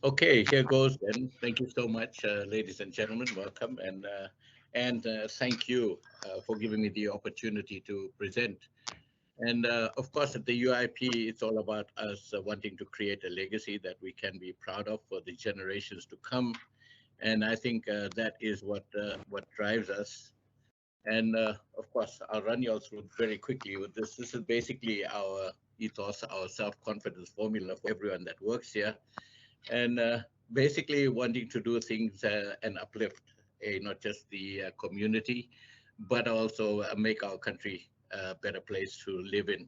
Okay, here goes then. Thank you so much, ladies and gentlemen. Welcome and thank you for giving me the opportunity to present. And of course, at the UIP, it's all about us wanting to create a legacy that we can be proud of for the generations to come. And I think that is what drives us. And of course, I'll run you all through very quickly with this. This is basically our ethos, our self-confidence formula for everyone that works here, and basically wanting to do things and uplift not just the community, but also make our country a better place to live in.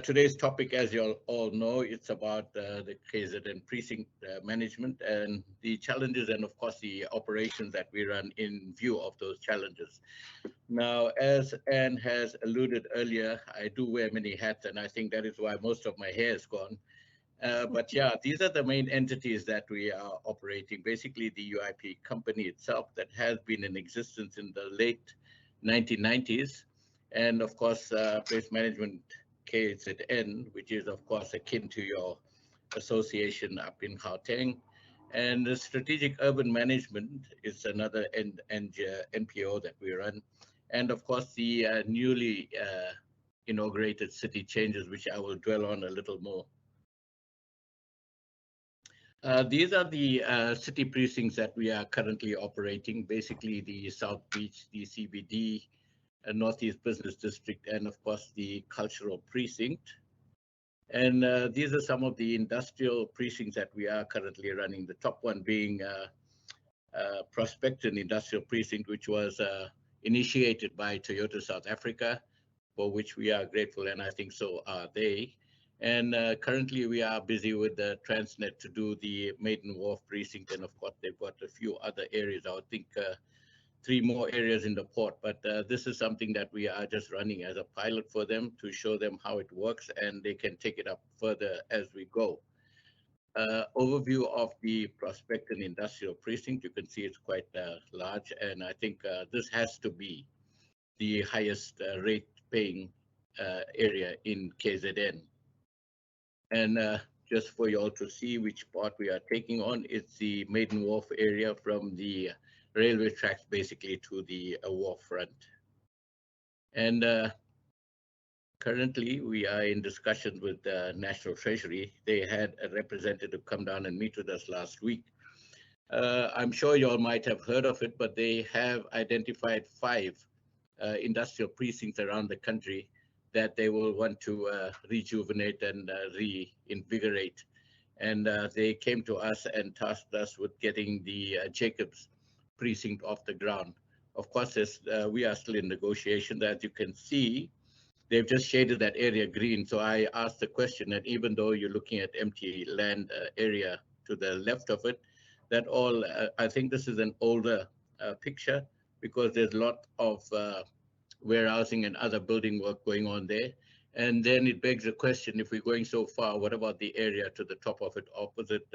Today's topic, as you all know, it's about the KZN precinct management and the challenges and, of course, the operations that we run in view of those challenges. Now, as Anne has alluded earlier, I do wear many hats, and I think that is why most of my hair is gone. But yeah, these are the main entities that we are operating. Basically, the UIP company itself that has been in existence in the late 1990s. And of course, Place Management KZN, which is of course akin to your association up in Gauteng. And the Strategic Urban Management is another NPO that we run. And of course, the newly inaugurated city changes, which I will dwell on a little more. These are the city precincts that we are currently operating, basically the South Beach, the CBD, Northeast Business District, and of course the Cultural Precinct. And these are some of the industrial precincts that we are currently running. The top one being Prospecton Industrial Precinct, which was initiated by Toyota South Africa, for which we are grateful, and I think so are they. And currently we are busy with the Transnet to do the Maiden Wharf precinct. And of course, they've got a few other areas. I would think 3 more areas in the port. But this is something that we are just running as a pilot for them to show them how it works, and they can take it up further as we go. Overview of the Prospecton Industrial Precinct. You can see it's quite large. And I think this has to be the highest rate paying area in KZN. And just for you all to see which part we are taking on, it's the Maiden Wharf area from the railway tracks basically to the wharf front. And currently we are in discussions with the National Treasury. They had a representative come down and meet with us last week. I'm sure you all might have heard of it, but they have identified 5 industrial precincts around the country that they will want to rejuvenate and reinvigorate. And they came to us and tasked us with getting the Jacobs precinct off the ground. Of course, we are still in negotiation. As you can see, they've just shaded that area green. So I asked the question that even though you're looking at empty land area to the left of it, that all, I think this is an older picture because there's a lot of warehousing and other building work going on there. And then it begs the question, if we're going so far, what about the area to the top of it, opposite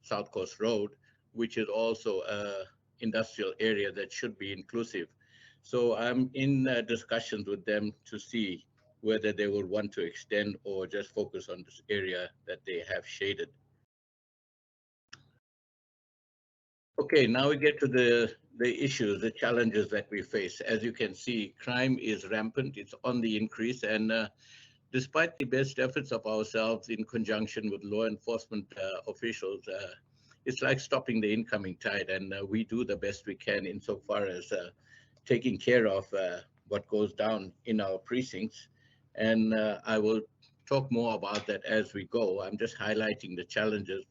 South Coast Road, which is also an industrial area that should be inclusive. So I'm in discussions with them to see whether they will want to extend or just focus on this area that they have shaded. Okay, now we get to the issues, the challenges that we face. As you can see, crime is rampant, it's on the increase, and despite the best efforts of ourselves in conjunction with law enforcement officials, it's like stopping the incoming tide, and we do the best we can insofar as taking care of what goes down in our precincts. And I will talk more about that as we go. I'm just highlighting the challenges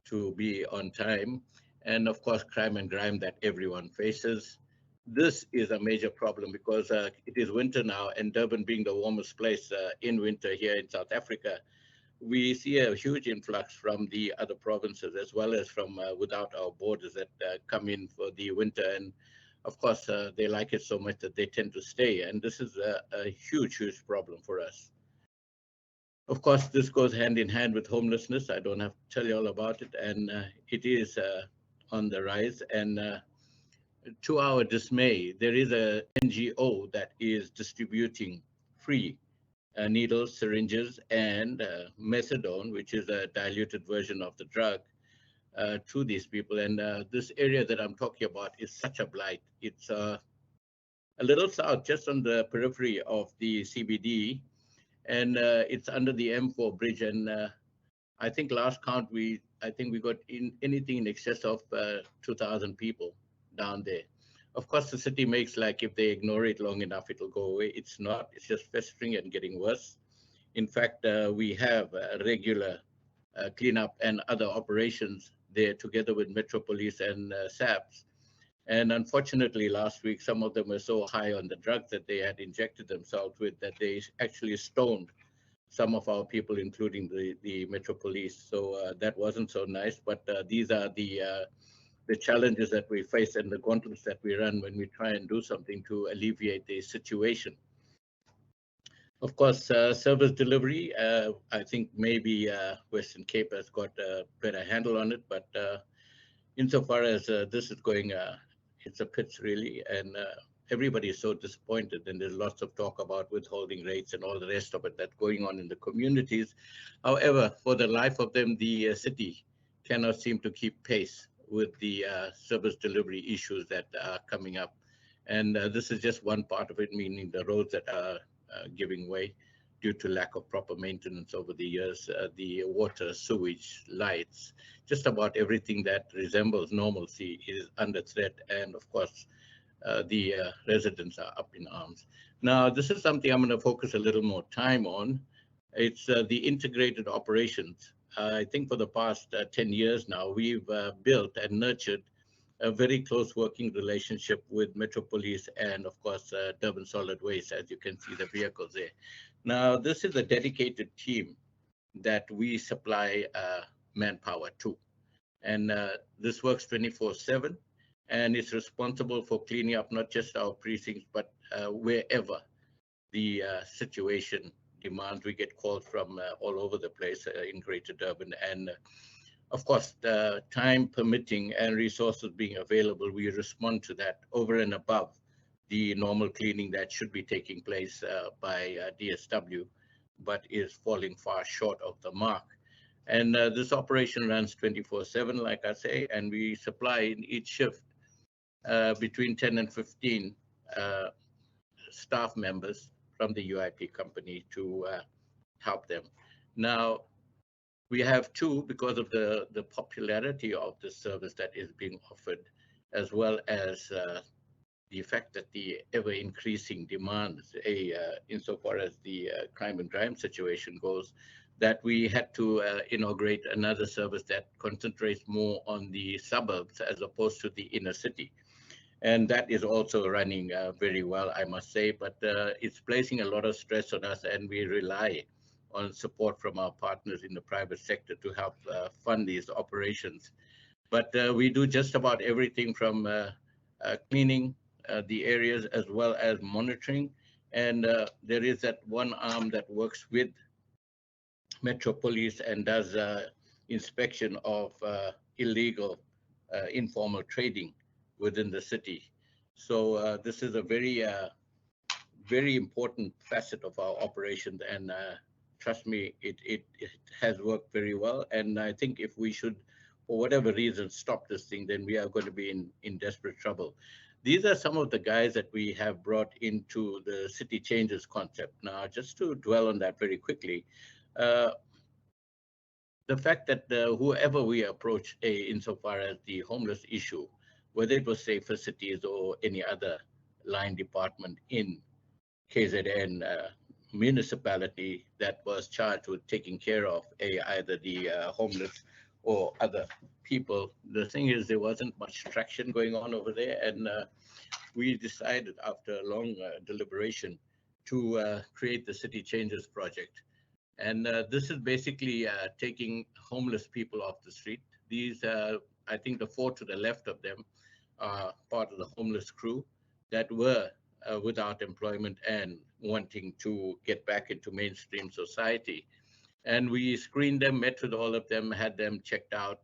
to be on time, and of course, crime and grime that everyone faces. This is a major problem because it is winter now, and Durban being the warmest place in winter here in South Africa, we see a huge influx from the other provinces as well as from without our borders that come in for the winter. And of course, they like it so much that they tend to stay. And this is a huge, huge problem for us. Of course, this goes hand in hand with homelessness. I don't have to tell you all about it. And it is on the rise. And to our dismay, there is a NGO that is distributing free needles, syringes, and methadone, which is a diluted version of the drug, to these people. And this area that I'm talking about is such a blight. It's a little south, just on the periphery of the CBD, and it's under the M4 bridge. And I think last count I think we got in anything in excess of 2,000 people down there. Of course, the city makes like if they ignore it long enough, it'll go away. It's not. It's just festering and getting worse. In fact, we have regular cleanup and other operations there together with Metro Police and SAPS. And unfortunately, last week, some of them were so high on the drugs that they had injected themselves with that they actually stoned some of our people, including the Metro Police. So that wasn't so nice. But these are the challenges that we face and the gauntlets that we run when we try and do something to alleviate the situation. Of course, service delivery, I think maybe Western Cape has got a better handle on it, but insofar as this is going, it's a pits really, and everybody is so disappointed, and there's lots of talk about withholding rates and all the rest of it that's going on in the communities. However, for the life of them, the city cannot seem to keep pace with the service delivery issues that are coming up. And this is just one part of it, meaning the roads that are giving way due to lack of proper maintenance over the years, the water, sewage, lights, just about everything that resembles normalcy is under threat. And of course, the residents are up in arms. Now, this is something I'm going to focus a little more time on. It's the integrated operations. I think for the past 10 years now, we've built and nurtured a very close working relationship with Metro Police and, of course, Durban Solid Waste, as you can see the vehicles there. Now, this is a dedicated team that we supply manpower to. And this works 24/7, and it's responsible for cleaning up not just our precincts, but wherever the situation demands. We get calls from all over the place in Greater Durban, and of course, the time permitting and resources being available, we respond to that over and above the normal cleaning that should be taking place by DSW, but is falling far short of the mark. And this operation runs 24/7, like I say, and we supply in each shift between 10 and 15 staff members from the UIP company to help them. Now, we have two because of the popularity of the service that is being offered, as well as the fact that the ever increasing demands, insofar as the crime and crime situation goes, that we had to inaugurate another service that concentrates more on the suburbs as opposed to the inner city. And that is also running very well, I must say, but it's placing a lot of stress on us, and we rely on support from our partners in the private sector to help fund these operations. But we do just about everything from cleaning the areas as well as monitoring. And there is that one arm that works with Metro Police and does inspection of illegal informal trading within the city. So this is a very important facet of our operations, and trust me, it has worked very well. And I think if we should, for whatever reason, stop this thing, then we are going to be in desperate trouble. These are some of the guys that we have brought into the City Changes concept. Now, just to dwell on that very quickly, the fact that whoever we approach insofar as the homeless issue, whether it was Safer Cities or any other line department in KZN municipality that was charged with taking care of either the homeless or other people. The thing is, there wasn't much traction going on over there, and we decided after a long deliberation to create the City Changes project. And this is basically taking homeless people off the street. These, I think the four to the left of them are part of the homeless crew that were without employment and wanting to get back into mainstream society. And we screened them, met with all of them, had them checked out,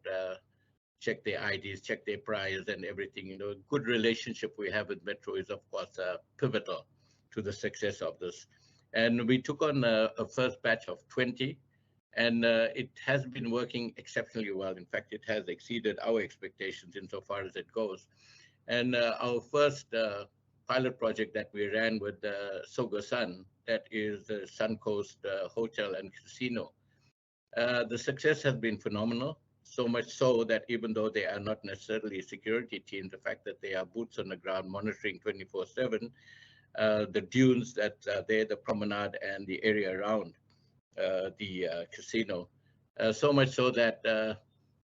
check their IDs, check their priors and everything. You know, a good relationship we have with Metro is, of course, pivotal to the success of this. And we took on a first batch of 20, and it has been working exceptionally well. In fact, it has exceeded our expectations insofar as it goes. And our first pilot project that we ran with Sogo Sun, that is the Sun Coast Hotel and Casino, the success has been phenomenal. So much so that even though they are not necessarily security teams, the fact that they are boots on the ground monitoring 24/7, the dunes that are there, the promenade and the area around the casino. So much so that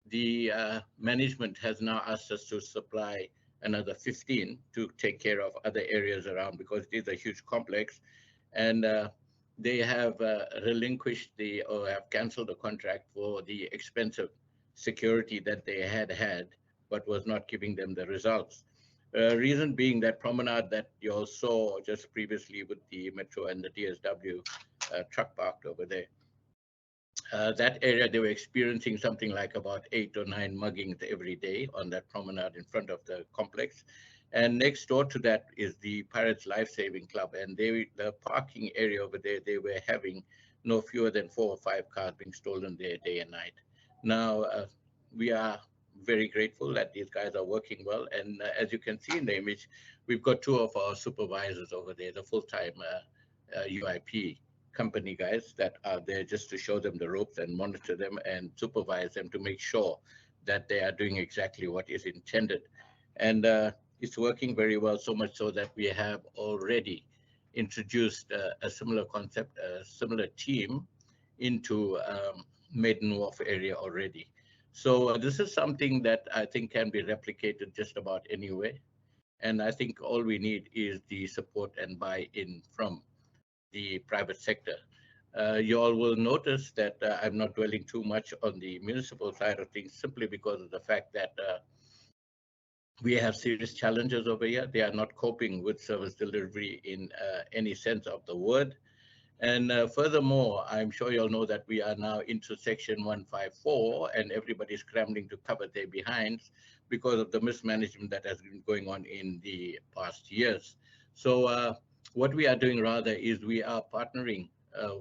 the management has now asked us to supply another 15 to take care of other areas around, because it is a huge complex. And they have relinquished or have canceled the contract for the expensive security that they had, but was not giving them the results. Reason being that promenade that you all saw just previously with the Metro and the DSW truck parked over there, that area, they were experiencing something like about 8 or 9 muggings every day on that promenade in front of the complex. And next door to that is the Pirates Life Saving Club. And the parking area over there, they were having no fewer than 4 or 5 cars being stolen there day and night. Now, we are very grateful that these guys are working well. And as you can see in the image, we've got 2 of our supervisors over there, the full-time UIP company guys that are there just to show them the ropes and monitor them and supervise them to make sure that they are doing exactly what is intended. And it's working very well, so much so that we have already introduced a similar concept, a similar team into Maiden Wharf area already. So this is something that I think can be replicated just about anywhere. And I think all we need is the support and buy-in from the private sector. You all will notice that I'm not dwelling too much on the municipal side of things, simply because of the fact that we have serious challenges over here. They are not coping with service delivery in any sense of the word. And furthermore, I'm sure you all know that we are now into Section 154, and everybody's scrambling to cover their behinds because of the mismanagement that has been going on in the past years. So what we are doing rather is we are partnering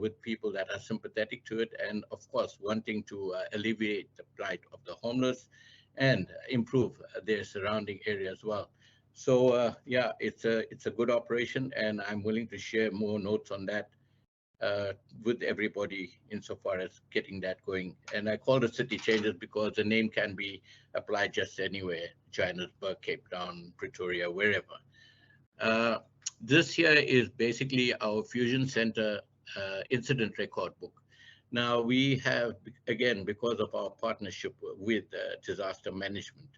with people that are sympathetic to it, and of course wanting to alleviate the plight of the homeless and improve their surrounding area as well. So yeah, it's a good operation, and I'm willing to share more notes on that with everybody insofar as getting that going. And I call it City Changes because the name can be applied just anywhere: Johannesburg, Cape Town, Pretoria, wherever. This here is basically our Fusion Center incident record book. Now we have, again, because of our partnership with disaster management,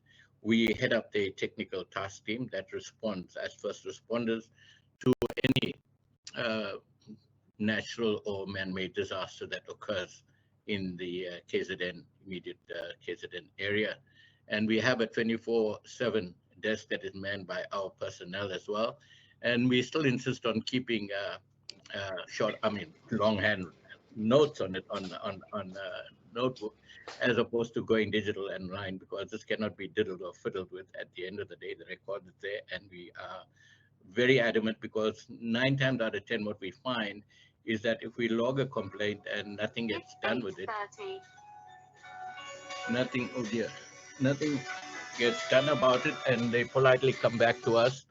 we head up the technical task team that responds as first responders to any natural or man-made disaster that occurs in the KZN, immediate KZN area. And we have a 24/7 desk that is manned by our personnel as well. And we still insist on keeping longhand notes on it on notebook, as opposed to going digital and line, because this cannot be diddled or fiddled with. At the end of the day, the record is there, and we are very adamant, because 9 times out of 10, what we find is that if we log a complaint and nothing gets done with it, oh dear, nothing gets done about it, and they politely come back to us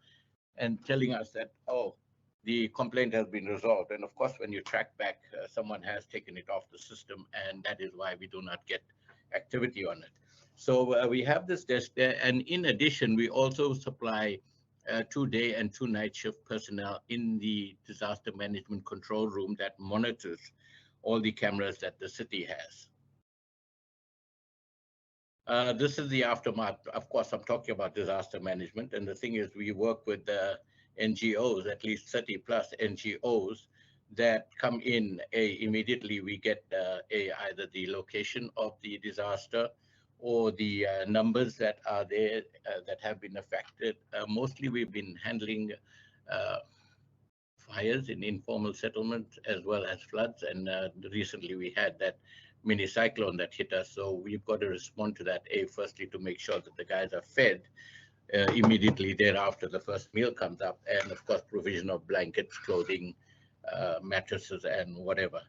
and telling us that, oh, the complaint has been resolved. And of course, when you track back, someone has taken it off the system, and that is why we do not get activity on it. So we have this desk there, and in addition, we also supply 2 day and 2 night shift personnel in the disaster management control room that monitors all the cameras that the city has. This is the aftermath. Of course, I'm talking about disaster management, and the thing is, we work with NGOs, at least 30 plus NGOs that come in. Immediately we get either the location of the disaster or the numbers that are there that have been affected. Mostly we've been handling fires in informal settlements as well as floods, and recently we had that mini cyclone that hit us. So we've got to respond to that, firstly to make sure that the guys are fed immediately thereafter the first meal comes up, and of course provision of blankets, clothing, mattresses and whatever.